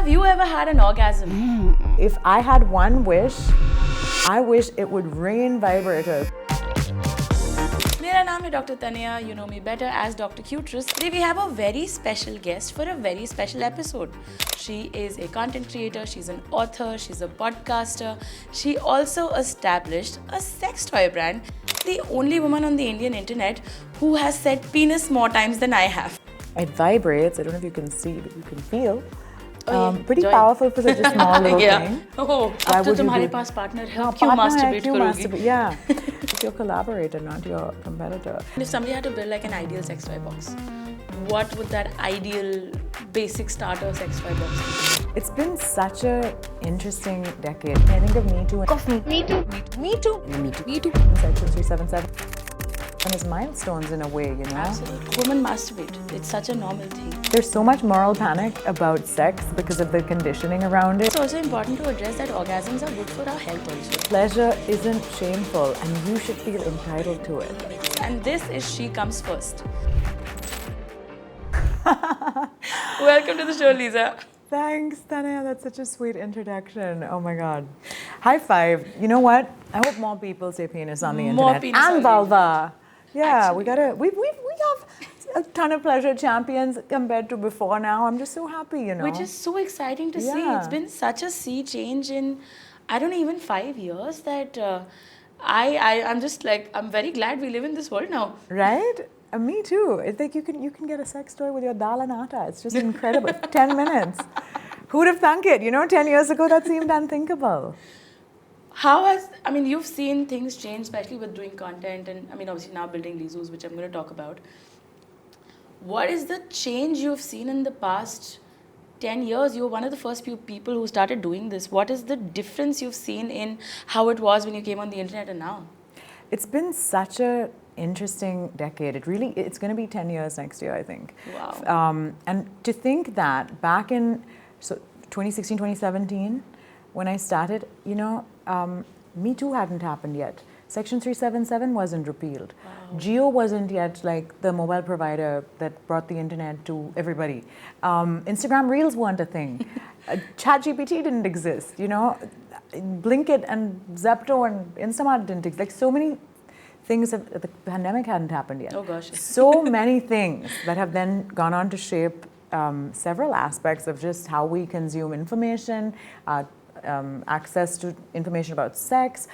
Have you ever had an orgasm? If I had one wish, I wish it would rain vibrators. मेरा नाम है Dr. Tanya. You know me better as Dr. Cuterus. Today we have a very special guest for a very special episode. She is a content creator, she's an author, she's a podcaster. She also established a sex toy brand. The only woman on the Indian internet who has said penis more times than I have. It vibrates. I don't know if you can see, but you can feel. Pretty joy. powerful for such a small little thing. Oh, Why अब तो would you तुम्हारे do- pass partner है, No, क्यों partner है, masturbate क्यों करोगी? masturbate? Yeah. It's your collaborator, not your competitor. If somebody had to build like an ideal sex toy box, what would that ideal basic starter sex toy box be? It's been such a interesting decade. I think of Me Too and Me too. Me Too. Section 377 and its milestones in a way, you know. Absolutely. Women masturbate. It's such a normal thing. There's so much moral panic about sex because of the conditioning around it. It's also important to address that orgasms are good for our health also. Pleasure isn't shameful and you should feel entitled to it. And this is She Comes First. Welcome to the show, Leeza. Thanks, Tanya. That's such a sweet introduction. Oh my God. High five. You know what? I hope more people say penis on the More internet. penis on And the vulva. Yeah, Actually. we have a ton of pleasure champions compared to before now. I'm just so happy, you know. Which is so exciting to see. Yeah. It's been such a sea change in, I don't know, even 5 years that I'm just like, I'm very glad we live in this world now. Right? Me too. It's like you can get a sex toy with your dal and atta. It's just incredible. 10 minutes. Who'd have thunk it? You know, 10 years ago that seemed unthinkable. How has, I mean, you've seen things change, especially with doing content and, I mean, obviously now building Leezus, which I'm going to talk about. What is the change you've seen in the past 10 years? You were one of the first few people who started doing this. What is the difference you've seen in how it was when you came on the internet and now? It's been such a interesting decade. It's going to be 10 years next year, I think. Wow. And to think that back in 2016, 2017, when I started, you know, Me Too hadn't happened yet. Section 377 wasn't repealed. Wow. Geo wasn't yet like the mobile provider that brought the internet to everybody. Instagram Reels weren't a thing. ChatGPT didn't exist, you know. Blinkit and Zepto and Instamart didn't exist. Like so many things, the pandemic hadn't happened yet. Oh gosh. So many things that have then gone on to shape several aspects of just how we consume information, access to information about sex,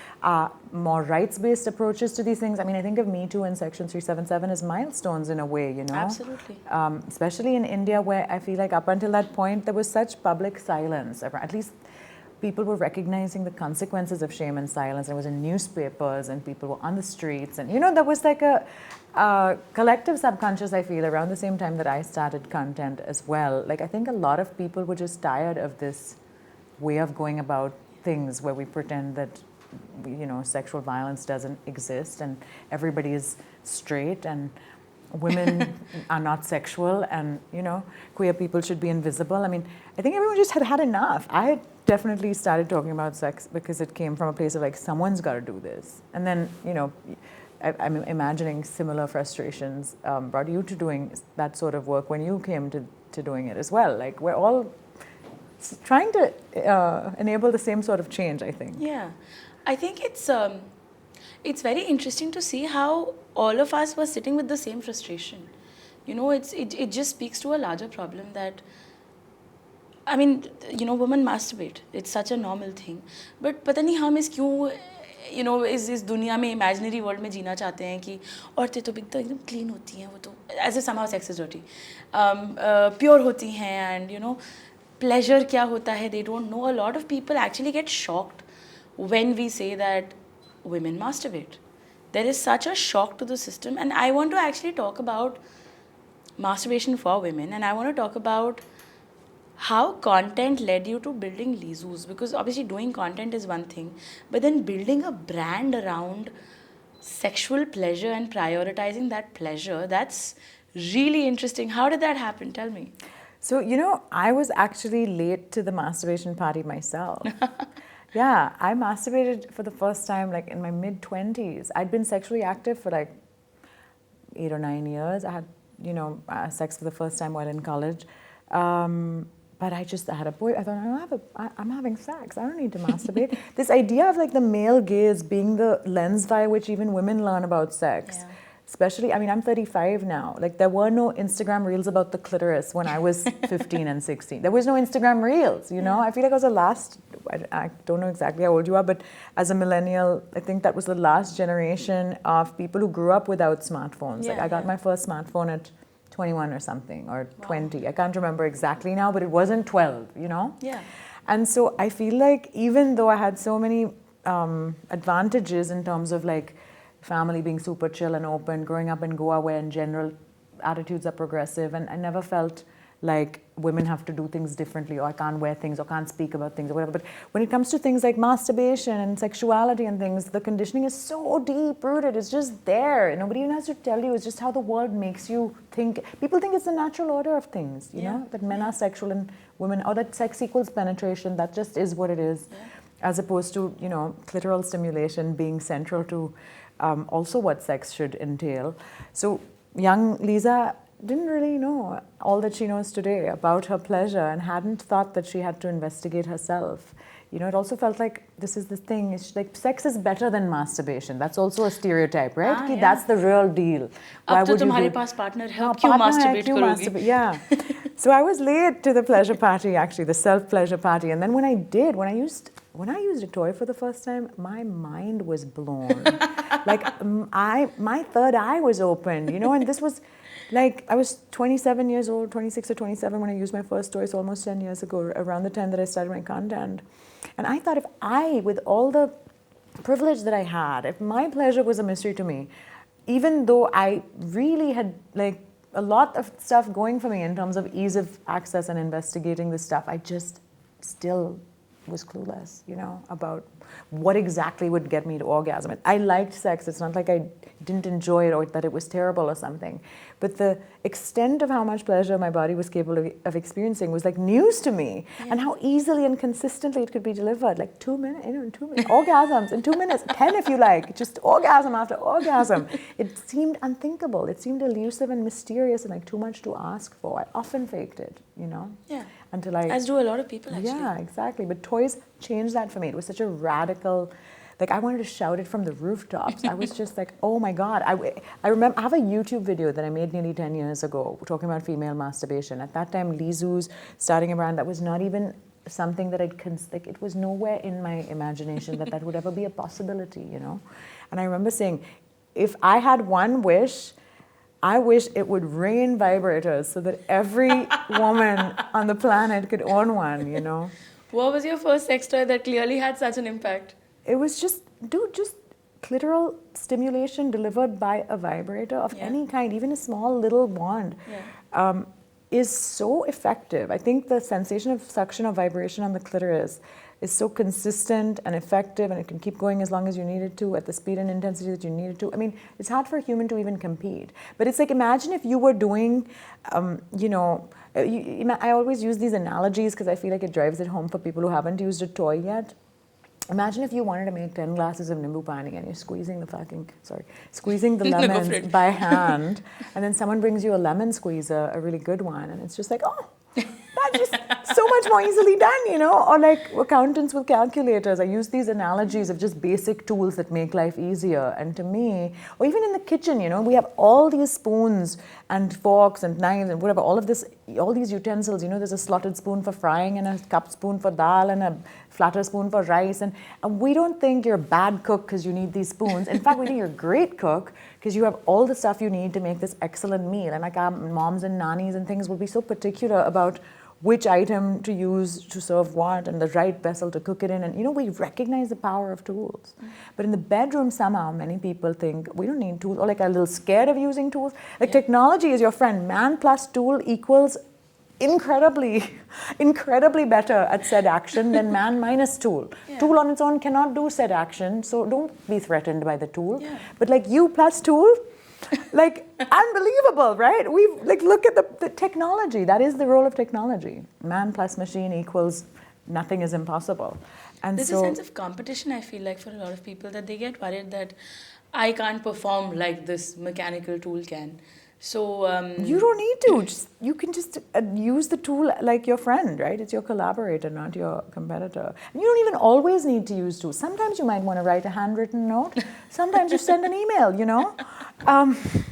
more rights-based approaches to these things. I mean, I think of Me Too and Section 377 as milestones in a way, you know? Absolutely. Especially in India, where I feel like up until that point, there was such public silence. At least people were recognizing the consequences of shame and silence. It was in newspapers and people were on the streets. And, you know, there was like a collective subconscious, I feel, around the same time that I started content as well. Like, I think a lot of people were just tired of this way of going about things where we pretend that, you know, sexual violence doesn't exist and everybody is straight and women are not sexual and, you know, queer people should be invisible. I mean, I think everyone just had enough. I had definitely started talking about sex because it came from a place of like, someone's got to do this. And then, you know, I'm imagining similar frustrations brought you to doing that sort of work when you came to doing it as well. Like, we're all trying to enable the same sort of change, I think. Yeah. I think it's very interesting to see how all of us were sitting with the same frustration. You know, it just speaks to a larger problem that, I mean, you know, women masturbate. It's such a normal thing. But पता नहीं हम इस क्यों, you know, इस दुनिया में imaginary world में जीना चाहते हैं कि औरतें तो एकदम clean होती हैं, वो तो as if somehow sex is dirty, pure होती हैं, and, you know, pleasure क्या होता है, they don't know. A lot of people actually get shocked when we say that women masturbate. There is such a shock to the system, and I want to actually talk about masturbation for women, and I want to talk about how content led you to building Leezus, because obviously doing content is one thing, but then building a brand around sexual pleasure and prioritizing that pleasure, that's really interesting. How did that happen? Tell me. So, you know, I was actually late to the masturbation party myself. Yeah, I masturbated for the first time like in my mid-20s. I'd been sexually active for like 8 or 9 years. I had, you know, sex for the first time while in college. but I had a boy. I thought, I'm having sex. I don't need to masturbate. This idea of like the male gaze being the lens via which even women learn about sex. Yeah. Especially, I mean, I'm 35 now. Like, there were no Instagram reels about the clitoris when I was 15 and 16. There was no Instagram reels, you know? I feel like I was the last, I don't know exactly how old you are, but as a millennial, I think that was the last generation of people who grew up without smartphones. Yeah, like, I got my first smartphone at 21 or something, or 20. I can't remember exactly now, but it wasn't 12, you know? Yeah. And so I feel like even though I had so many advantages in terms of like family being super chill and open, growing up in Goa where in general attitudes are progressive, and I never felt like women have to do things differently, or I can't wear things, or can't speak about things, or whatever. But when it comes to things like masturbation and sexuality and things, the conditioning is so deep rooted. It's just there. Nobody even has to tell you. It's just how the world makes you think. People think it's the natural order of things, you know, that men are sexual and women, or that sex equals penetration. That just is what it is, as opposed to, you know, clitoral stimulation being central to also what sex should entail. So young Leeza didn't really know all that she knows today about her pleasure, and hadn't thought that she had to investigate herself. You know, it also felt like this is the thing. It's like sex is better than masturbation. That's also a stereotype, right? Ki that's the real deal. Ab to tumhare paas partner hai, ab kyun masturbate karogi? Yeah. So I was late to the pleasure party, actually, the self-pleasure party. And then when I did, when I used a toy for the first time, my mind was blown. Like, my third eye was open, you know, and this was like, I was 27 years old, 26 or 27 when I used my first toy, so almost 10 years ago, around the time that I started my content. And I thought, if I, with all the privilege that I had, if my pleasure was a mystery to me, even though I really had like a lot of stuff going for me in terms of ease of access and investigating this stuff, I just still was clueless, you know, about what exactly would get me to orgasm. I liked sex. It's not like I didn't enjoy it or that it was terrible or something. But the extent of how much pleasure my body was capable of experiencing was like news to me, and how easily and consistently it could be delivered. Like 2 minutes, you know, in 2 minutes, orgasms in 2 minutes, 10 if you like, just orgasm after orgasm. It seemed unthinkable. It seemed elusive and mysterious and like too much to ask for. I often faked it, you know? Yeah. Until I... As do a lot of people, actually. Yeah, exactly. But toys changed that for me. It was such a radical... Like, I wanted to shout it from the rooftops. I was just like, oh my God. I remember, I have a YouTube video that I made nearly 10 years ago talking about female masturbation. At that time, Leezu's starting a brand that was not even something that like, it was nowhere in my imagination that would ever be a possibility, you know? And I remember saying, if I had one wish, I wish it would rain vibrators so that every woman on the planet could own one, you know? What was your first sex toy that clearly had such an impact? It was just clitoral stimulation delivered by a vibrator of any kind, even a small little wand, is so effective. I think the sensation of suction or vibration on the clitoris is so consistent and effective, and it can keep going as long as you need it to, at the speed and intensity that you need it to. I mean, it's hard for a human to even compete. But it's like, imagine if you were doing, you know, I always use these analogies because I feel like it drives it home for people who haven't used a toy yet. Imagine if you wanted to make 10 glasses of nimbu pani and you're squeezing the lemons by hand, and then someone brings you a lemon squeezer, a really good one, and it's just like, oh, that's just so much more easily done, you know? Or like accountants with calculators. I use these analogies of just basic tools that make life easier. And to me, or even in the kitchen, you know, we have all these spoons and forks and knives and whatever, all these utensils, you know, there's a slotted spoon for frying and a cupped spoon for dal and a flatter spoon for rice. And we don't think you're a bad cook because you need these spoons. In fact, we think you're a great cook because you have all the stuff you need to make this excellent meal. And like our moms and nannies and things will be so particular about which item to use to serve what and the right vessel to cook it in. And, you know, we recognize the power of tools. But in the bedroom, somehow, many people think we don't need tools, or like are a little scared of using tools. Like technology is your friend. Man plus tool equals incredibly better at said action than man minus tool. Tool on its own cannot do said action, so don't be threatened by the tool. But like you plus tool, like unbelievable, right? We've like, look at the technology. That is the role of technology. Man plus machine equals nothing is impossible. And there's a sense of competition, I feel like, for a lot of people, that they get worried that I can't perform like this mechanical tool can. So You don't need to. You can just use the tool like your friend, right? It's your collaborator, not your competitor. And you don't even always need to use tools. Sometimes you might want to write a handwritten note. Sometimes you send an email,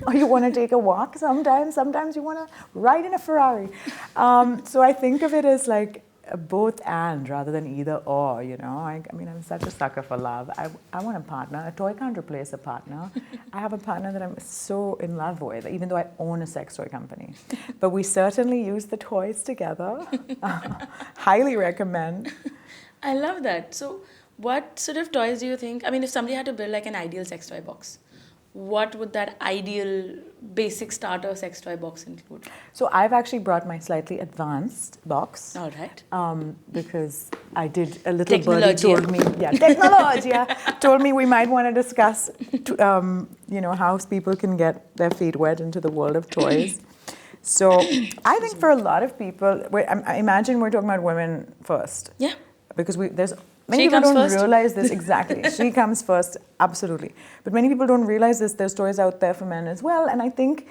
or you want to take a walk sometimes. Sometimes you want to ride in a Ferrari. So I think of it as like both and rather than either or, I mean, I'm such a sucker for love. I want a partner. A toy can't replace a partner. I have a partner that I'm so in love with, even though I own a sex toy company. But we certainly use the toys together. Highly recommend. I love that. So what sort of toys do you think, I mean, if somebody had to build like an ideal sex toy box, what would that ideal basic starter sex toy box include? So I've actually brought my slightly advanced box. All right. Because I did a little birdie Technology. told me, technology told me we might want to discuss, how people can get their feet wet into the world of toys. So I think for a lot of people, I imagine we're talking about women first. Yeah. Because there's She many people comes don't first. realize this exactly. She comes first, absolutely. But many people don't realize this. There's toys out there for men as well, and I think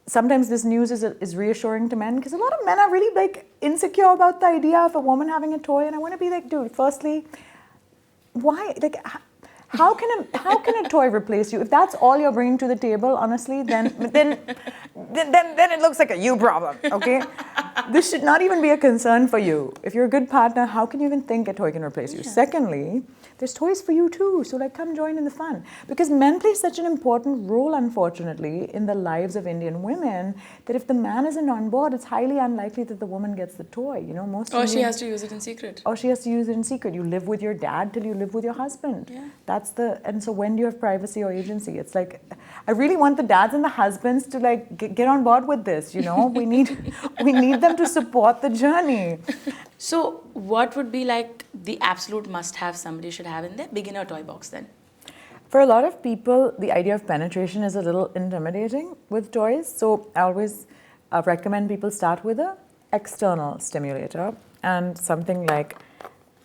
sometimes this news is reassuring to men because a lot of men are really like insecure about the idea of a woman having a toy, and I want to be like, dude, firstly, why like? How can a toy replace you? If that's all you're bringing to the table, honestly, then it looks like a you problem, okay? This should not even be a concern for you. If you're a good partner, how can you even think a toy can replace you? Yeah. Secondly, there's toys for you too, so like come join in the fun. Because men play such an important role, unfortunately, in the lives of Indian women, that if the man isn't on board, it's highly unlikely that the woman gets the toy. Most Or she Indian- has to use it in secret. Or she has to use it in secret. You live with your dad till you live with your husband. Yeah. And so when do you have privacy or agency? It's like, I really want the dads and the husbands to like get on board with this, we need them to support the journey. So what would be like the absolute must-have somebody should have in their beginner toy box then? For a lot of people, the idea of penetration is a little intimidating with toys. So I always recommend people start with an external stimulator, and something like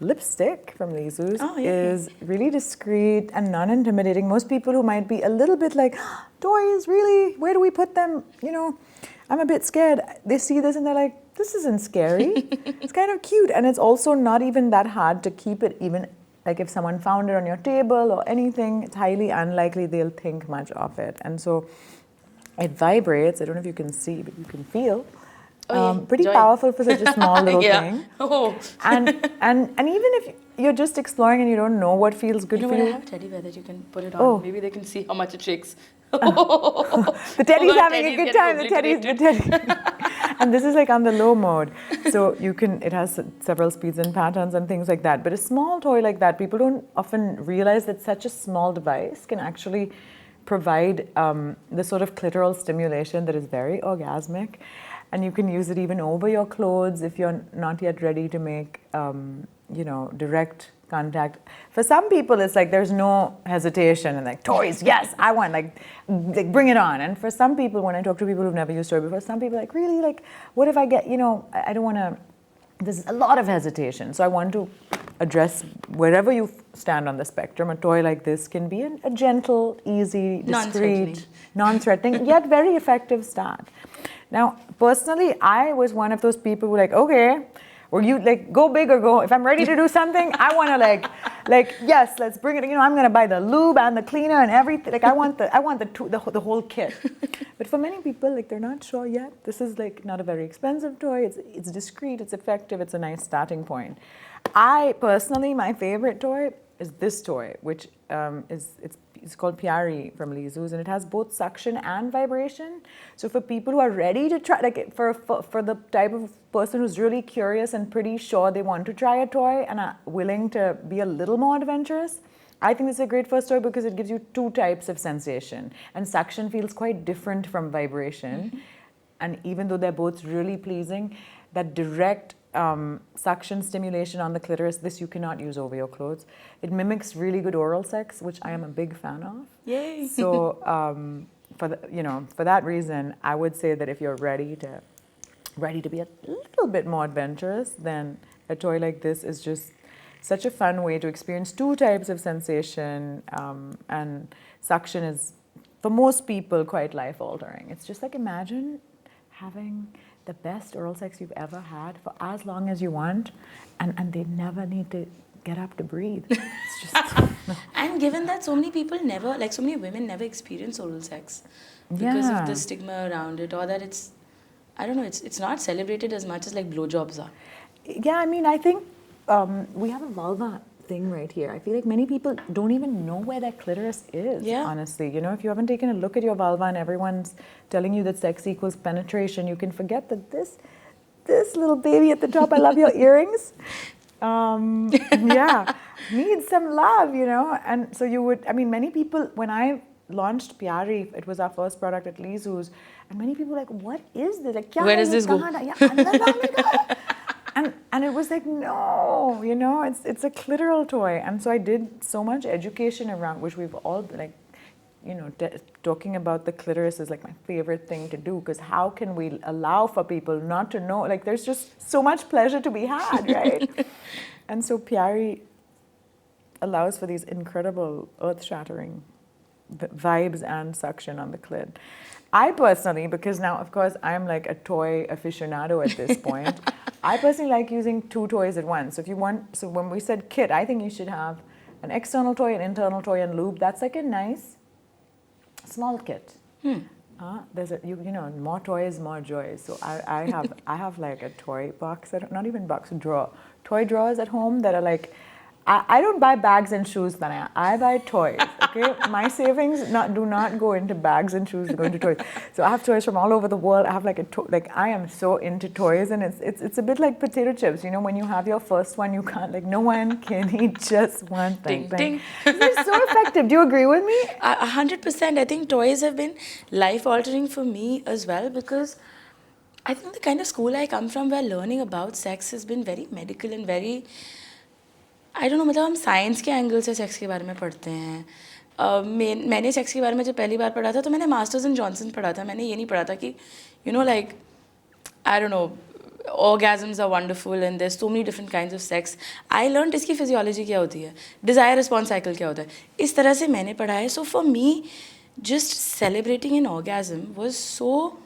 lipstick from Leezu's is really discreet and non-intimidating. Most people who might be a little bit like, toys, really? Where do we put them? I'm a bit scared. They see this and they're like, this isn't scary. It's kind of cute. And it's also not even that hard to keep it, even like if someone found it on your table or anything, it's highly unlikely they'll think much of it. And so it vibrates. I don't know if you can see, but you can feel. Pretty powerful for such a small little thing. Oh. And even if you're just exploring and you don't know what feels good for I you. have a teddy bear that you can put it on. Oh. Maybe they can see how much it shakes. The teddy's having a good time. The teddy. And this is like on the low mode. So it has several speeds and patterns and things like that. But a small toy like that, people don't often realize that such a small device can actually provide the sort of clitoral stimulation that is very orgasmic. And you can use it even over your clothes if you're not yet ready to make, direct contact. For some people, it's like there's no hesitation and like, toys, yes, I want, like bring it on. And for some people, when I talk to people who've never used toy before, some people are like, really, like, what if I get, I don't want to, there's a lot of hesitation. So I want to address wherever you stand on the spectrum. A toy like this can be a gentle, easy, discreet, non-threatening, yet very effective start. Now, personally, I was one of those people who were like, okay, or you like go big or go. If I'm ready to do something, I want to like yes, let's bring it. I'm going to buy the lube and the cleaner and everything. Like I want the whole kit. But for many people, like they're not sure yet. This is like not a very expensive toy. It's discreet. It's effective. It's a nice starting point. I personally, my favorite toy is this toy, which it's called Pyari from Leezu's, and it has both suction and vibration. So for people who are ready to try, like for the type of person who's really curious and pretty sure they want to try a toy and are willing to be a little more adventurous, I think this is a great first toy because it gives you two types of sensation. And suction feels quite different from vibration. Mm-hmm. And even though they're both really pleasing, that direct suction stimulation on the clitoris, this you cannot use over your clothes. It mimics really good oral sex, which I am a big fan of. Yay! So for that reason, I would say that if you're ready to be a little bit more adventurous, then a toy like this is just such a fun way to experience two types of sensation, and suction is for most people, quite life-altering. It's just like, imagine having the best oral sex you've ever had for as long as you want, and they never need to get up to breathe. It's just... And given that so many people never, like so many women never experience oral sex because of the stigma around it, or that it's, I don't know, it's not celebrated as much as like blowjobs are. Yeah, I mean, I think we have a vulva thing right here. I feel like many people don't even know where their clitoris is, honestly. You know, if you haven't taken a look at your vulva and everyone's telling you that sex equals penetration, you can forget that this little baby at the top, I love your earrings, yeah, needs some love, you know. And so you would, I mean, many people, when I launched Pyari, it was our first product at Leezu's, and many people were like, what is this? Like, where does this go? And it was like, no, you know, it's a clitoral toy. And so I did so much education around, which we've all, like, you know, talking about the clitoris is like my favorite thing to do, because how can we allow for people not to know? Like, there's just so much pleasure to be had, right? And so Pyari allows for these incredible earth-shattering vibes and suction on the clit. I personally, because now, of course, I'm like a toy aficionado at this point, I personally like using 2 toys at once. So if you want, so when we said kit, I think you should have an external toy, an internal toy, and lube. That's like a nice small kit. There's a, you know, more toys, more joy. So I have like a toy box, not even box, drawer. Toy drawers at home that are like, I don't buy bags and shoes, Tanaya. I buy toys, okay? My savings do not go into bags and shoes, they go into toys. So I have toys from all over the world. I have like I am so into toys, and it's a bit like potato chips. You know, when you have your first one, you can't, like, no one can eat just one thing. Ding, ding. They're so effective. Do you agree with me? 100%. I think toys have been life-altering for me as well, because I think the kind of school I come from, where learning about sex has been very medical and very, I don't know, मतलब हम science के angle से sex के बारे में पढ़ते हैं. मैंने सेक्स के बारे में जब पहली बार पढ़ा था, तो मैंने मास्टर्स इन जॉनसन पढ़ा था. मैंने ये नहीं पढ़ा था कि, you know, like, I don't know, orgasms are wonderful and there's so many different kinds of sex. I learned इसकी physiology क्या होती है, desire response cycle क्या होता है, इस तरह से मैंने पढ़ा है. So for me, just celebrating an orgasm was so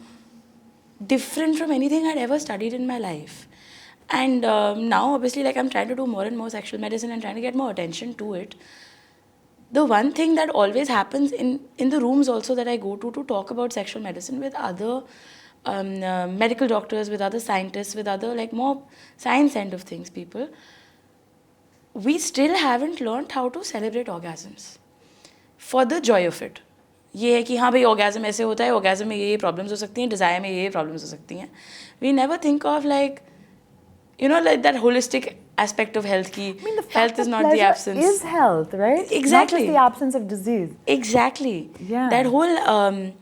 different from anything I'd ever studied in my life. And now, obviously, like, I'm trying to do more and more sexual medicine and trying to get more attention to it. The one thing that always happens in the rooms also that I go to talk about sexual medicine with other medical doctors, with other scientists, with other, like, more science end of things people, we still haven't learned how to celebrate orgasms for the joy of it. ये है कि हाँ भाई orgasm ऐसे होता है, orgasm में ये problems हो सकती हैं, desire में ये problems हो सकती हैं. We never think of, like, you know, like that holistic aspect of health ki, I mean, the health is not the absence. Is health, right? Exactly. Not just the absence of disease. Exactly. Yeah. That whole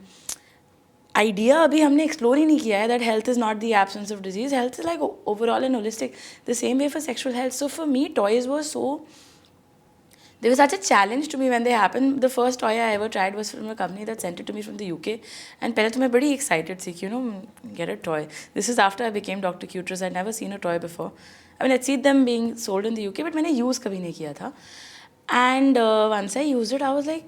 idea अभी हमने explore ही नहीं किया है, that health is not the absence of disease. Health is like overall and holistic. The same way for sexual health. So for me, toys were so... They were such a challenge to me when they happened. The first toy I ever tried was from a company that sent it to me from the UK. And पहले तो मैं बड़ी excited थी कि, you know, get a toy. This is after I became Dr. Cuterus. I'd never seen a toy before. I mean, I'd seen them being sold in the UK, but मैंने use कभी नहीं किया था. And once I used it, I was like,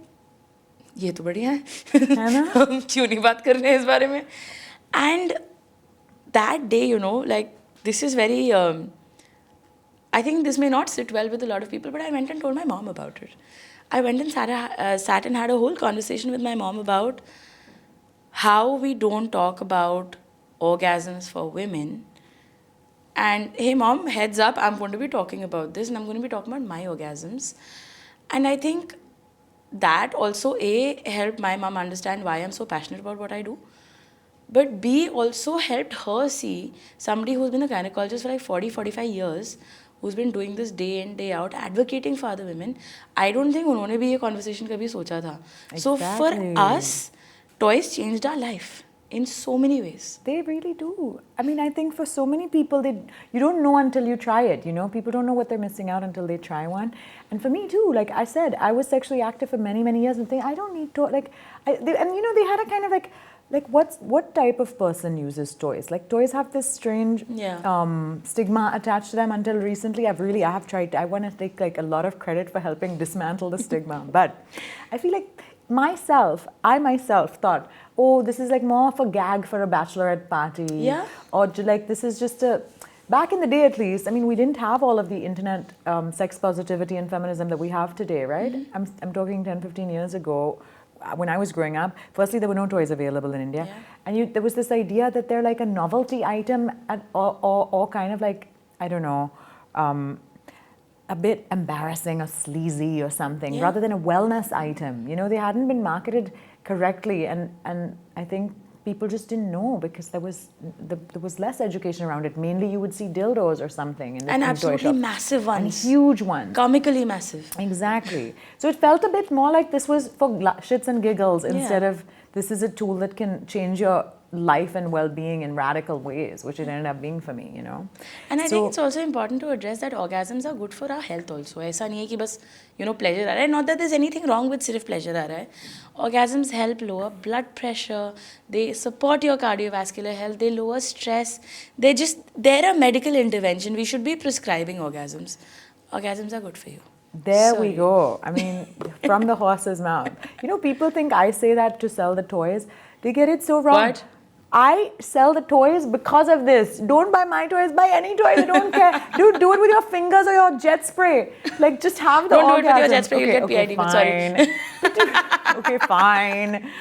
ये तो बढ़िया है ना? हम क्यों नहीं बात कर रहे हैं इस बारे में? And that day, you know, like, this is very... I think this may not sit well with a lot of people, but I went and told my mom about it. I went and sat and had a whole conversation with my mom about how we don't talk about orgasms for women. And hey mom, heads up, I'm going to be talking about this, and I'm going to be talking about my orgasms. And I think that also helped my mom understand why I'm so passionate about what I do. But B, also helped her see somebody who's been a gynecologist for like 40-45 years, who's been doing this day in, day out, advocating for other women. I don't think उन्होंने भी ये conversation कभी सोचा था. Exactly. So for us, toys changed our life in so many ways. They really do. I mean, I think for so many people, you don't know until you try it, you know? People don't know what they're missing out until they try one. And for me too, like I said, I was sexually active for many, many years and think I don't need to, like, and you know, they had a kind of like what type of person uses toys? Like, toys have this strange stigma attached to them. Until recently, I have tried. I want to take like a lot of credit for helping dismantle the stigma. But I feel like I myself thought, oh, this is like more of a gag for a bachelorette party. Yeah. Or like, this is just a, back in the day at least, I mean, we didn't have all of the internet sex positivity and feminism that we have today, right? I'm talking 10, 15 years ago. When I was growing up, firstly, there were no toys available in India. Yeah. And there was this idea that they're like a novelty item or kind of like, I don't know, a bit embarrassing or sleazy or something, rather than a wellness item. You know, they hadn't been marketed correctly, and I think people just didn't know because there was less education around it. Mainly, you would see dildos or something in the And toy absolutely shops. massive ones. And huge ones. Comically massive. Exactly. So it felt a bit more like this was for shits and giggles instead of this is a tool that can change your life and well-being in radical ways, which it ended up being for me, you know. And I think it's also important to address that orgasms are good for our health also. ऐसा नहीं है कि बस pleasure आ रहा है. Not that there's anything wrong with सिर्फ pleasure आ रहा है. Orgasms help lower blood pressure. They support your cardiovascular health. They lower stress. They're a medical intervention. We should be prescribing orgasms. Orgasms are good for you. There we go. I mean, from the horse's mouth. You know, people think I say that to sell the toys. They get it so wrong. What? I sell the toys because of this. Don't buy my toys, buy any toys. I don't care. Dude, do it with your fingers or your jet spray. Like, just have the orgasm. Don't do it with your jet spray, you'll get PID, but sorry. Okay, fine.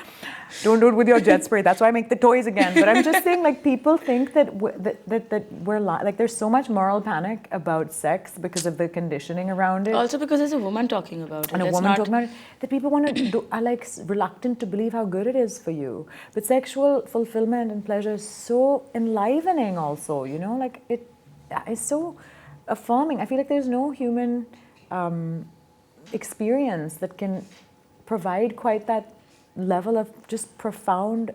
Don't do it with your jet spray. That's why I make the toys again. But I'm just saying, like, people think that we're like, there's so much moral panic about sex because of the conditioning around it. Also because there's a woman talking about it. And a woman talking about it. That people are like reluctant to believe how good it is for you. But sexual fulfillment and pleasure is so enlivening also, you know? Like, it is so affirming. I feel like there's no human experience that can provide quite that level of just profound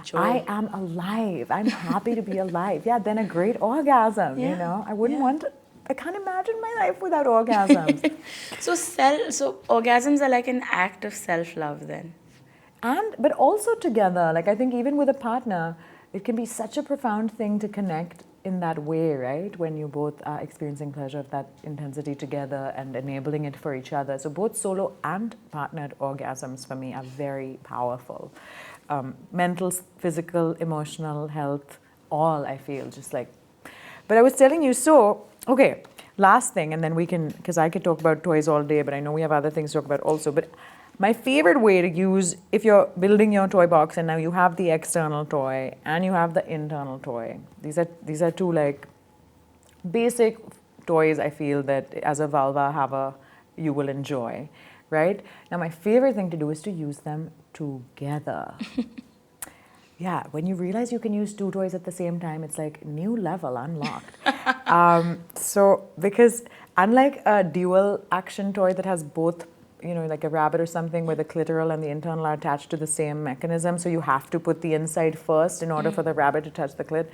joy. I am alive. I'm happy to be alive. Yeah, then a great orgasm, you know. I wouldn't want to, I can't imagine my life without orgasms. So orgasms are like an act of self-love then. But also together, like I think even with a partner, it can be such a profound thing to connect in that way, right? When you both are experiencing pleasure of that intensity together and enabling it for each other. So both solo and partnered orgasms for me are very powerful. Mental, physical, emotional health, all I feel just like. But I was telling you, so, okay, last thing, and then we can, because I could talk about toys all day, but I know we have other things to talk about also. But my favorite way to use, if you're building your toy box and now you have the external toy and you have the internal toy, these are two like basic toys I feel that as a vulva haver you will enjoy, right? Now my favorite thing to do is to use them together. Yeah, when you realize you can use two toys at the same time, it's like new level unlocked. So because unlike a dual action toy that has both, you know, like a rabbit or something where the clitoral and the internal are attached to the same mechanism, so you have to put the inside first in order for the rabbit to touch the clit.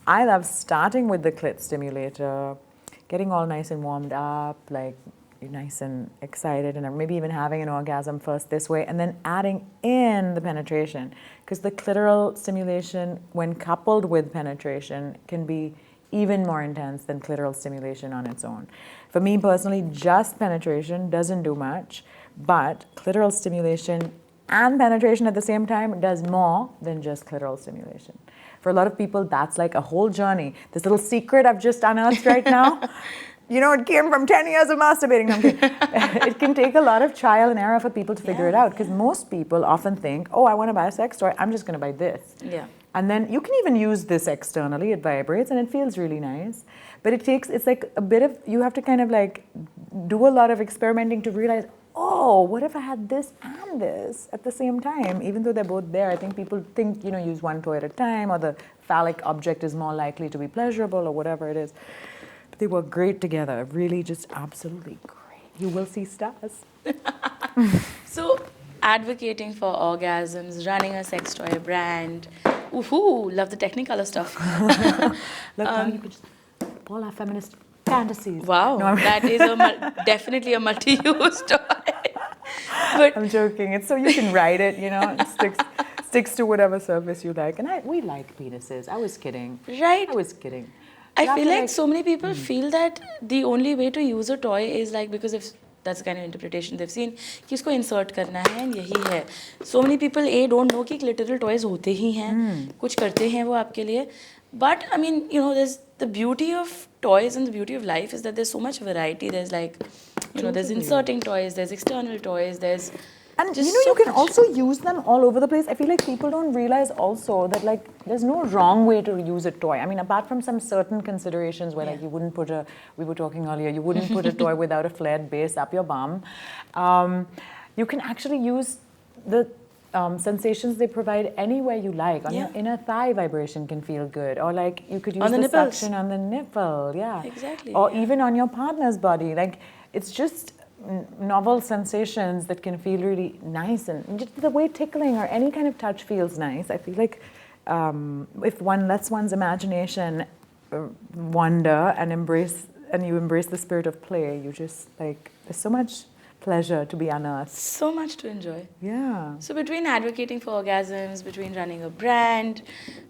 I love starting with the clit stimulator, getting all nice and warmed up, like you're nice and excited, and maybe even having an orgasm first this way, and then adding in the penetration. Because the clitoral stimulation, when coupled with penetration, can be even more intense than clitoral stimulation on its own. For me personally, just penetration doesn't do much, but clitoral stimulation and penetration at the same time does more than just clitoral stimulation. For a lot of people, that's like a whole journey. This little secret I've just unearthed right now, you know, it came from 10 years of masturbating. It can take a lot of trial and error for people to figure it out, because most people often think, oh, I want to buy a sex toy, I'm just going to buy this. Yeah. And then you can even use this externally, it vibrates and it feels really nice. But it's like a bit of, you have to kind of like do a lot of experimenting to realize, oh, what if I had this and this at the same time? Even though they're both there, I think people think, you know, use one toy at a time, or the phallic object is more likely to be pleasurable, or whatever it is. But they work great together, really just absolutely great. You will see stars. So, advocating for orgasms, running a sex toy brand. Ooh, love the Technicolor stuff. Look, now you could just all our feminist fantasies. Wow, no, that is definitely a multi-use toy. But I'm joking. It's so you can ride it, you know, it sticks to whatever surface you like. And we like penises. I was kidding. Right. I was kidding. I feel like so many people feel that the only way to use a toy is like, because if that's the kind of interpretation they've seen कि इसको insert करना है and यही है. So many people don't know कि clitoral toys होते ही हैं, कुछ करते हैं वो आपके लिए. But I mean, you know, there's the beauty of toys and the beauty of life is that there's so much variety. There's like, you know, there's inserting toys, there's external toys, there's and just you know, so you can much. also use them all over the place. I feel like people don't realize also that like there's no wrong way to use a toy. I mean, apart from some certain considerations where like you wouldn't put we were talking earlier, you wouldn't put a toy without a flared base up your bum. You can actually use the sensations they provide anywhere you like. On your inner thigh, vibration can feel good, or like you could use on the nipples. suction on the nipple, Exactly. or even on your partner's body. Like it's just novel sensations that can feel really nice, and just the way tickling or any kind of touch feels nice. I feel like if one lets one's imagination wander and you embrace the spirit of play, you just like there's so much pleasure to be unearthed. So much to enjoy. Yeah. So between advocating for orgasms, between running a brand,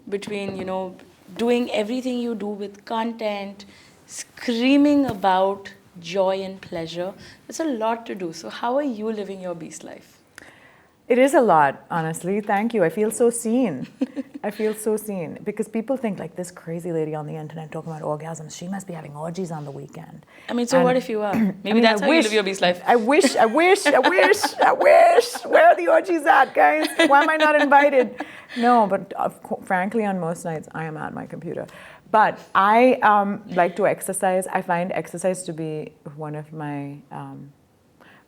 between, you know, doing everything you do with content, screaming about joy and pleasure, there's a lot to do. So how are you living your beast life? It is a lot, honestly. Thank you. I feel so seen. I feel so seen. Because people think like this crazy lady on the internet talking about orgasms, she must be having orgies on the weekend. I mean, so what if you are? Maybe that's how you live your beast life. I wish. Where are the orgies at, guys? Why am I not invited? No, but frankly, on most nights, I am at my computer. But I like to exercise. I find exercise to be one of my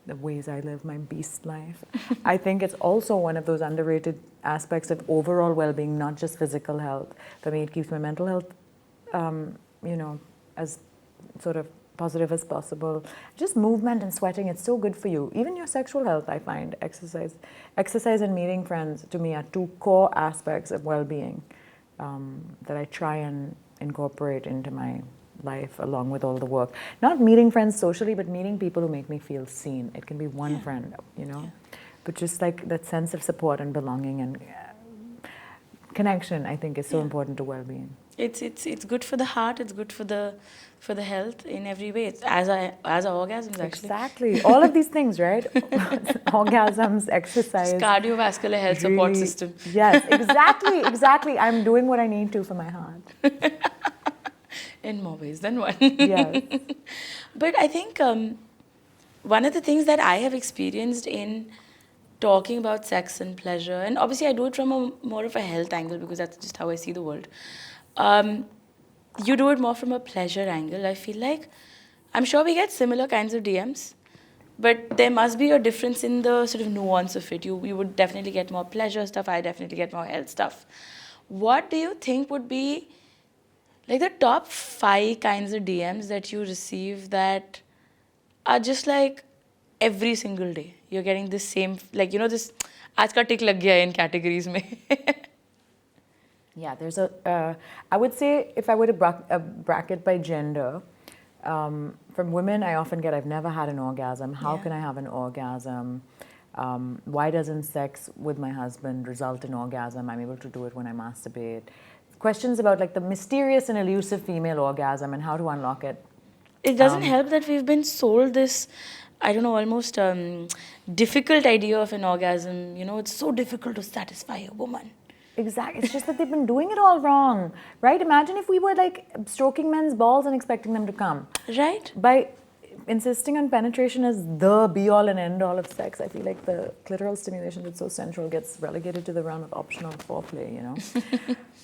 the ways I live my beast life. I think it's also one of those underrated aspects of overall well-being, not just physical health. For me, it keeps my mental health, you know, as sort of positive as possible. Just movement and sweating, it's so good for you. Even your sexual health, I find exercise and meeting friends to me are two core aspects of well-being that I try and incorporate into my life along with all the work. Not meeting friends socially, but meeting people who make me feel seen. It can be one friend, you know, but just like that sense of support and belonging and connection, I think is so important to well-being. It's good for the heart. It's good for the health in every way. It's as our orgasms actually. Exactly. All of these things, right? Orgasms, exercise. Just cardiovascular health really, support system. Yes, exactly. I'm doing what I need to for my heart. In more ways than one. Yes. But I think one of the things that I have experienced in talking about sex and pleasure, and obviously I do it from more of a health angle because that's just how I see the world. You do it more from a pleasure angle. I feel like, I'm sure we get similar kinds of DMs, but there must be a difference in the sort of nuance of it. You would definitely get more pleasure stuff. I definitely get more health stuff. What do you think would be like the top 5 kinds of DMs that you receive that are just like every single day you're getting the same, like, you know, this aaj ka tick lag gaya hai in categories mein. Yeah, there's I would say if I were to bracket by gender, from women I often get, I've never had an orgasm. How can I have an orgasm? Why doesn't sex with my husband result in orgasm? I'm able to do it when I masturbate. Questions about like the mysterious and elusive female orgasm and how to unlock it. It doesn't help that we've been sold this, I don't know, almost difficult idea of an orgasm. You know, it's so difficult to satisfy a woman. Exactly. It's just that they've been doing it all wrong, right? Imagine if we were like stroking men's balls and expecting them to come. Right. By insisting on penetration as the be-all and end-all of sex, I feel like the clitoral stimulation that's so central gets relegated to the realm of optional foreplay, you know?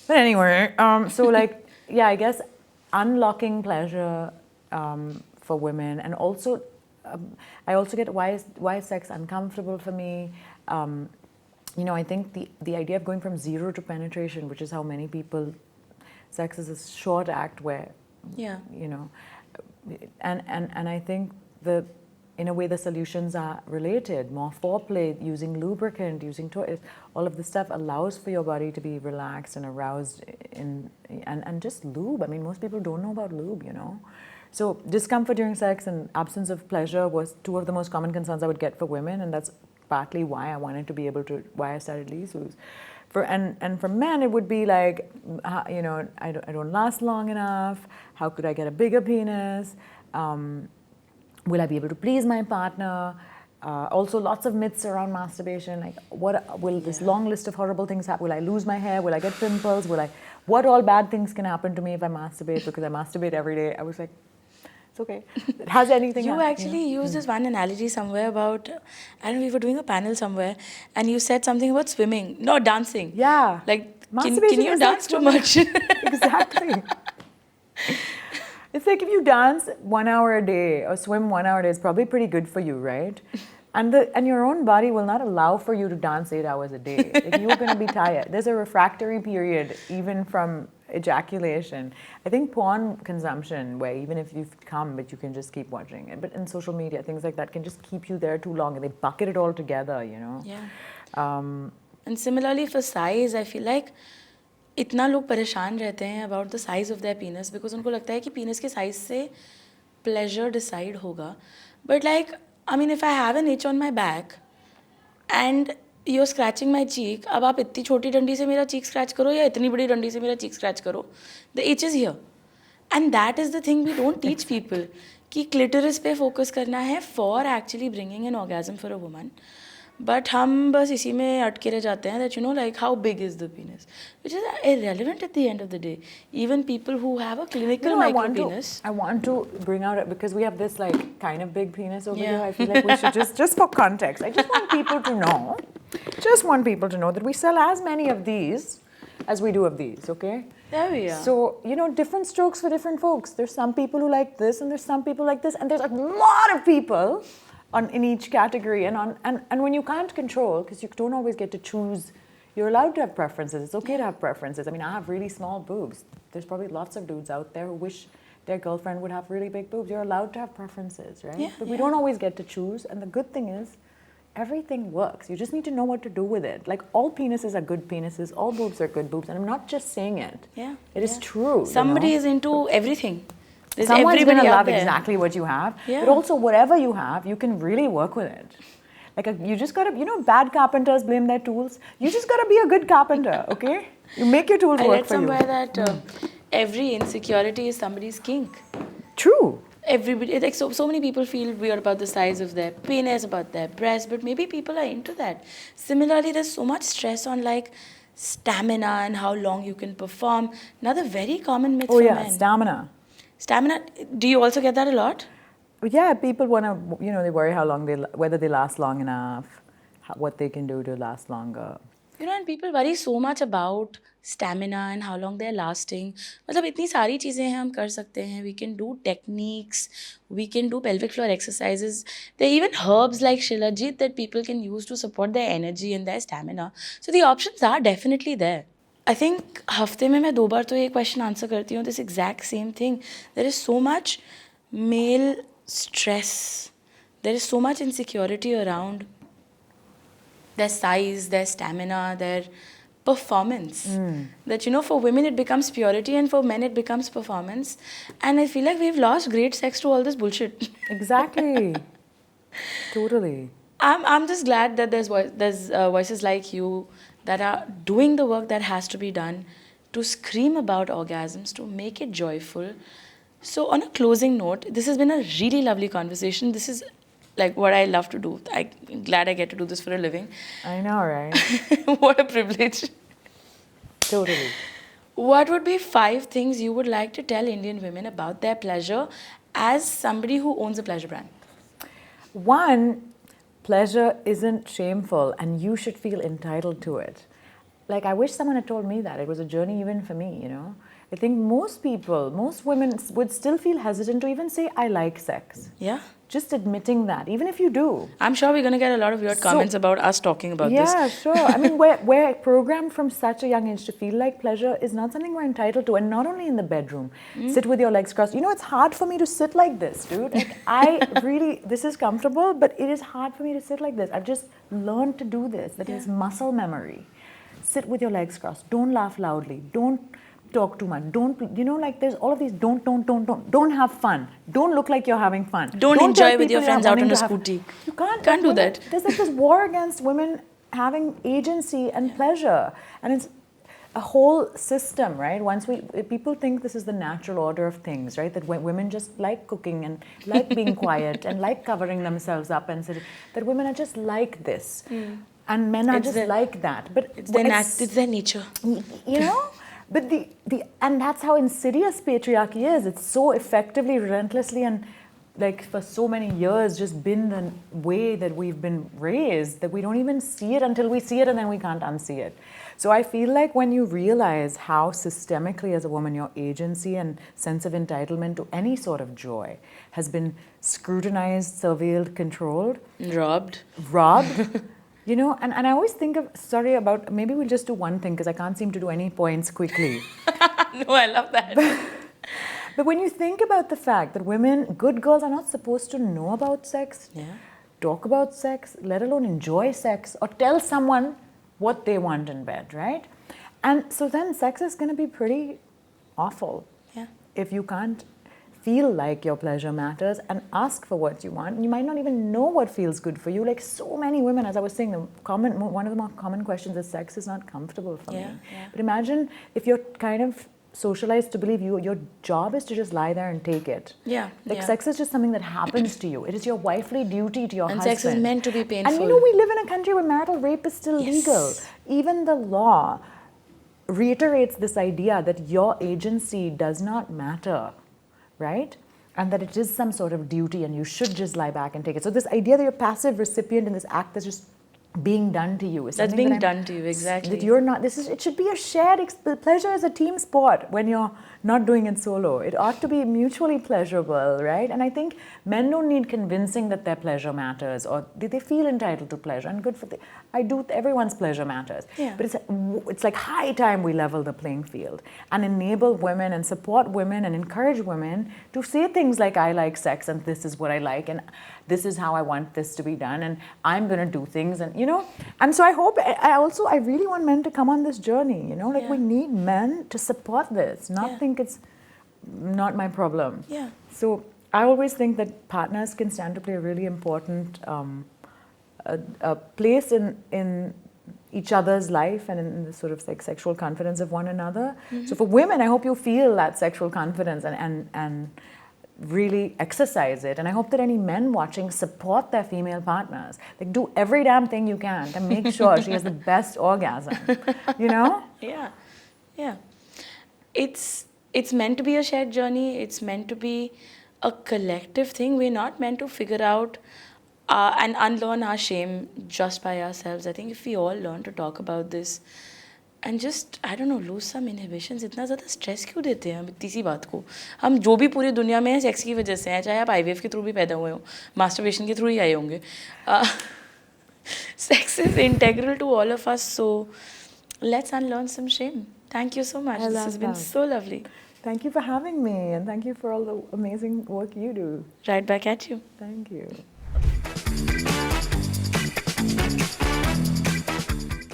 But anyway, so like, yeah, I guess unlocking pleasure for women, and also, I also get why is sex uncomfortable for me? You know, I think the idea of going from zero to penetration, which is how many people, sex is a short act where, you know, and I think in a way the solutions are related. More foreplay, using lubricant, using toys, all of this stuff allows for your body to be relaxed and aroused and just lube. I mean, most people don't know about lube, you know. So discomfort during sex and absence of pleasure was 2 of the most common concerns I would get for women, and that's partly why I wanted to be able to, why I started Leezu's. And for men, it would be like, you know, I don't last long enough. How could I get a bigger penis? will I be able to please my partner? Also, lots of myths around masturbation. Like, what will this long list of horrible things happen? Will I lose my hair? Will I get pimples? What all bad things can happen to me if I masturbate? Because I masturbate every day. I was like, it's okay. Has anything You happened? actually used this one analogy somewhere about, I don't know, we were doing a panel somewhere, and you said something about swimming. No, dancing. Yeah. Like, can Masturbation you is dance like too much? Exactly. It's like if you dance 1 hour a day or swim 1 hour a day, it's probably pretty good for you, right? And your own body will not allow for you to dance 8 hours a day. Like, you're going to be tired. There's a refractory period even from ejaculation. I think porn consumption, where even if you've come, but you can just keep watching it. But in social media, things like that can just keep you there too long, and they bucket it all together, you know? Yeah. And similarly for size, I feel like इतना लोग परेशान रहते हैं about the size of their penis because उनको लगता है कि penis के size से pleasure decide होगा. But like, I mean, if I have an itch on my back and you're scratching my cheek, अब आप इतनी छोटी डंडी से मेरा cheek scratch करो या इतनी बड़ी डंडी से मेरा cheek scratch करो, the itch is here. And that is the thing we don't teach people कि clitoris पे focus करना है for actually bringing an orgasm for a woman. But हम बस इसी में अटके रह जाते हैं that you know like how big is the penis, which is irrelevant at the end of the day. Even people who have a clinical micro penis. I want to bring out it because we have this like kind of big penis over here. I feel like we should just for context, I just want people to know, that we sell as many of these as we do of these, okay? There we are. So, you know, different strokes for different folks. There's some people who like this and there's some people like this, and there's a lot of people in each category, and when you can't control, because you don't always get to choose, you're allowed to have preferences. It's okay to have preferences. I mean, I have really small boobs. There's probably lots of dudes out there who wish their girlfriend would have really big boobs. You're allowed to have preferences, right? Yeah, but we don't always get to choose, and the good thing is, everything works. You just need to know what to do with it. Like, all penises are good penises, all boobs are good boobs, and I'm not just saying it. Yeah. It is true. Somebody is into everything. There's Someone's going to everybody out love there. exactly what you have, Yeah. but also whatever you have, you can really work with it. Like, you just got to, you know, bad carpenters blame their tools. You just got to be a good carpenter, okay? You make your tools I work read for you. somewhere that every insecurity is somebody's kink. True. Everybody, like so many people feel weird about the size of their penis, about their breast, but maybe people are into that. Similarly, there's so much stress on like stamina and how long you can perform. Another very common myth for men. Stamina. Stamina, do you also get that a lot? Yeah, people want to, you know, they worry how long whether they last long enough, what they can do to last longer. You know, and people worry so much about stamina and how long they're lasting. मतलब इतनी सारी चीज़ें हैं हम कर सकते हैं. We can do techniques, we can do pelvic floor exercises. There are even herbs like shilajit that people can use to support their energy and their stamina. So the options are definitely there. I think हफ्ते में मैं 2 बार तो ये question answer करती हूँ. This exact same thing. There is so much male stress. There is so much insecurity around their size, their stamina, their performance. That, you know, for women it becomes purity and for men it becomes performance. And I feel like we've lost great sex to all this bullshit. Exactly. Totally. I'm just glad that there's voices like you that are doing the work that has to be done to scream about orgasms, to make it joyful. So on a closing note, this has been a really lovely conversation. This is like what I love to do. I'm glad I get to do this for a living. I know, right? What a privilege. Totally. What would be 5 things you would like to tell Indian women about their pleasure as somebody who owns a pleasure brand? 1, pleasure isn't shameful and you should feel entitled to it. Like, I wish someone had told me that. It was a journey even for me, you know. I think most women would still feel hesitant to even say, I like sex. Yeah. Just admitting that, even if you do. I'm sure we're going to get a lot of weird comments about us talking about this. Yeah, sure. I mean, we're programmed from such a young age to feel like pleasure is not something we're entitled to, and not only in the bedroom. Sit with your legs crossed. You know, it's hard for me to sit like this, dude. Like, this is comfortable, but it is hard for me to sit like this. I've just learned to do this. That is muscle memory. Sit with your legs crossed. Don't laugh loudly. Don't talk too much. Don't, you know, like there's all of these don't have fun. Don't look like you're having fun. Don't enjoy with your friends out on a scooty. You can't do that. There's like this war against women having agency and pleasure. And it's a whole system, right? People think this is the natural order of things, right? That women just like cooking and like being quiet and like covering themselves up, and that women are just like this, and men are just like that. But it's their nature, you know. But and that's how insidious patriarchy is. It's so effectively, relentlessly, and like for so many years just been the way that we've been raised that we don't even see it until we see it, and then we can't unsee it. So I feel like when you realize how systemically as a woman your agency and sense of entitlement to any sort of joy has been scrutinized, surveilled, controlled, robbed, you know, and I always think of, maybe we'll just do one thing because I can't seem to do any points quickly. No, I love that. But when you think about the fact that women, good girls, are not supposed to know about sex, talk about sex, let alone enjoy sex, or tell someone what they want in bed, right? And so then sex is going to be pretty awful if you can't feel like your pleasure matters and ask for what you want. You might not even know what feels good for you. Like so many women, as I was saying, one of the more common questions is sex is not comfortable for me. But imagine if you're kind of socialized to believe your job is to just lie there and take it. Sex is just something that happens to you. It is your wifely duty to your husband. And sex is meant to be painful. And you know, we live in a country where marital rape is still legal. Even the law reiterates this idea that your agency does not matter, right? And that it is some sort of duty and you should just lie back and take it. So this idea that you're a passive recipient in this act that's just being done to you is that's being done to you, exactly. That you're not, it should be a shared, pleasure is a team sport when you're not doing it solo. It ought to be mutually pleasurable, right? And I think men don't need convincing that their pleasure matters, or they feel entitled to pleasure, and good for everyone's pleasure matters. But it's like high time we level the playing field and enable women and support women and encourage women to say things like, I like sex and this is what I like and this is how I want this to be done and I'm going to do things, and you know. And so I really want men to come on this journey, you know, like we need men to support this, not think it's not my problem. So I always think that partners can stand to play a really important a place in each other's life and in the sort of like sexual confidence of one another. So for women, I hope you feel that sexual confidence and really exercise it. And I hope that any men watching support their female partners. Like do every damn thing you can to make sure she has the best orgasm, you know? It's meant to be a shared journey. It's meant to be a collective thing. We're not meant to figure out and unlearn our shame just by ourselves. I think if we all learn to talk about this and just, I don't know, lose some inhibitions. इतना ज़्यादा stress क्यों देते हैं हम इतनी सी बात को? हम जो भी पूरी दुनिया में है सेक्स की वजह से हैं, चाहे आप IVF के थ्रू भी पैदा हुए हो, मास्टरबेशन के थ्रू ही आए होंगे. Sex is integral to all of us, so let's unlearn some shame. Thank you so much. This has been so lovely. Thank you for having me, and thank you for all the amazing work you do. Right back at you. Thank you.